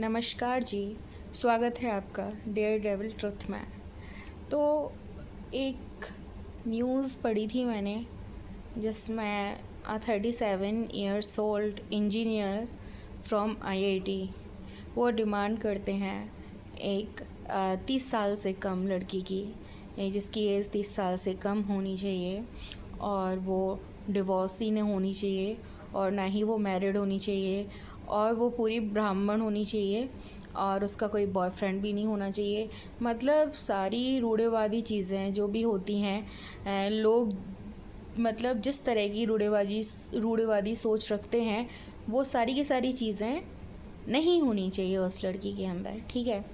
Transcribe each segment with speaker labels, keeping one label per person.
Speaker 1: नमस्कार जी। स्वागत है आपका डेयर डेविल ट्रुथ में। तो एक न्यूज़ पढ़ी थी मैंने जिसमें 37 years old engineer from IIT वो डिमांड करते हैं एक 30 साल से कम लड़की की, जिसकी एज 30 साल से कम होनी चाहिए और वो डिवोर्सी नहीं होनी चाहिए और ना ही वो मैरिड होनी चाहिए और वो पूरी ब्राह्मण होनी चाहिए और उसका कोई बॉयफ्रेंड भी नहीं होना चाहिए। मतलब सारी रूढ़िवादी चीज़ें जो भी होती हैं, लोग मतलब जिस तरह की रूढ़िवादी सोच रखते हैं वो सारी की सारी चीज़ें नहीं होनी चाहिए उस लड़की के अंदर। ठीक है,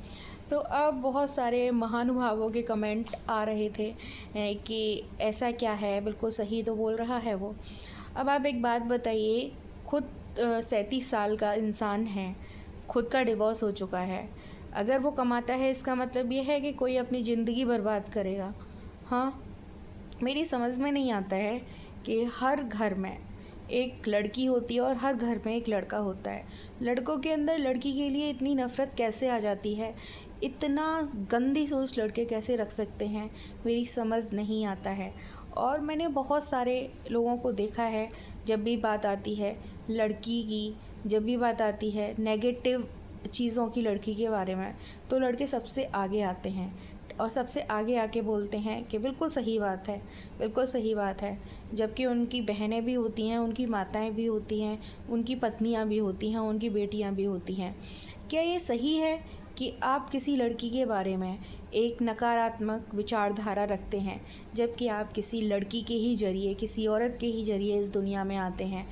Speaker 1: तो अब बहुत सारे महानुभावों के कमेंट आ रहे थे कि ऐसा क्या है, बिल्कुल सही तो बोल रहा है वो। अब आप एक बात बताइए, खुद 37 साल का इंसान है, खुद का डिवोर्स हो चुका है, अगर वो कमाता है इसका मतलब ये है कि कोई अपनी ज़िंदगी बर्बाद करेगा? हाँ, मेरी समझ में नहीं आता है कि हर घर में एक लड़की होती है और हर घर में एक लड़का होता है। लड़कों के अंदर लड़की के लिए इतनी नफ़रत कैसे आ जाती है? इतना गंदी सोच लड़के कैसे रख सकते हैं? मेरी समझ नहीं आता है। और मैंने बहुत सारे लोगों को देखा है, जब भी बात आती है लड़की की, जब भी बात आती है नेगेटिव चीज़ों की लड़की के बारे में, तो लड़के सबसे आगे आते हैं और सबसे आगे आके बोलते हैं कि बिल्कुल सही बात है, बिल्कुल सही बात है। जबकि उनकी बहनें भी होती हैं, उनकी माताएं भी होती हैं, उनकी पत्नियां भी होती हैं, उनकी बेटियां भी होती हैं। क्या ये सही है कि आप किसी लड़की के बारे में एक नकारात्मक विचारधारा रखते हैं, जबकि आप किसी लड़की के ही ज़रिए, किसी औरत के ही ज़रिए इस दुनिया में आते हैं?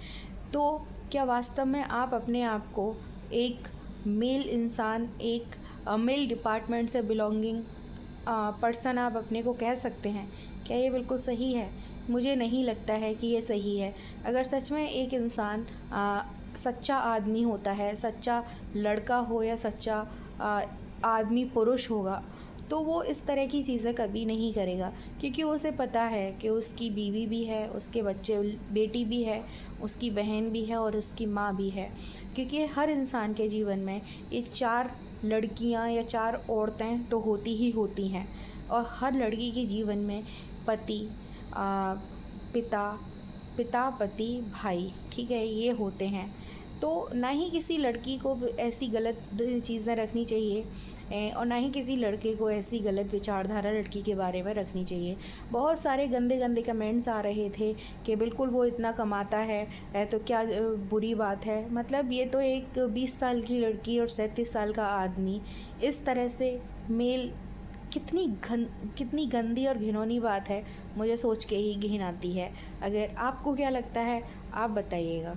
Speaker 1: तो क्या वास्तव में आप अपने आप को एक मेल इंसान, एक मेल डिपार्टमेंट से बिलोंगिंग पर्सन आप अपने को कह सकते हैं? क्या ये बिल्कुल सही है? मुझे नहीं लगता है कि ये सही है। अगर सच में एक इंसान सच्चा आदमी होता है, सच्चा लड़का हो या सच्चा आदमी पुरुष होगा, तो वो इस तरह की चीज़ें कभी नहीं करेगा, क्योंकि उसे पता है कि उसकी बीवी भी है, उसके बच्चे, बेटी भी है, उसकी बहन भी है और उसकी माँ भी है। क्योंकि हर इंसान के जीवन में ये 4 लड़कियां या 4 औरतें तो होती ही होती हैं और हर लड़की के जीवन में पति, पिता, पति, भाई, ठीक है, ये होते हैं। तो ना ही किसी लड़की को ऐसी गलत चीज़ें रखनी चाहिए और ना ही किसी लड़के को ऐसी गलत विचारधारा लड़की के बारे में रखनी चाहिए। बहुत सारे गंदे गंदे कमेंट्स आ रहे थे कि बिल्कुल वो इतना कमाता है तो क्या बुरी बात है। मतलब ये तो एक 20 साल की लड़की और 37 साल का आदमी इस तरह से मेल, कितनी गंदी और घिनौनी बात है। मुझे सोच के ही घिन आती है। अगर आपको क्या लगता है आप बताइएगा।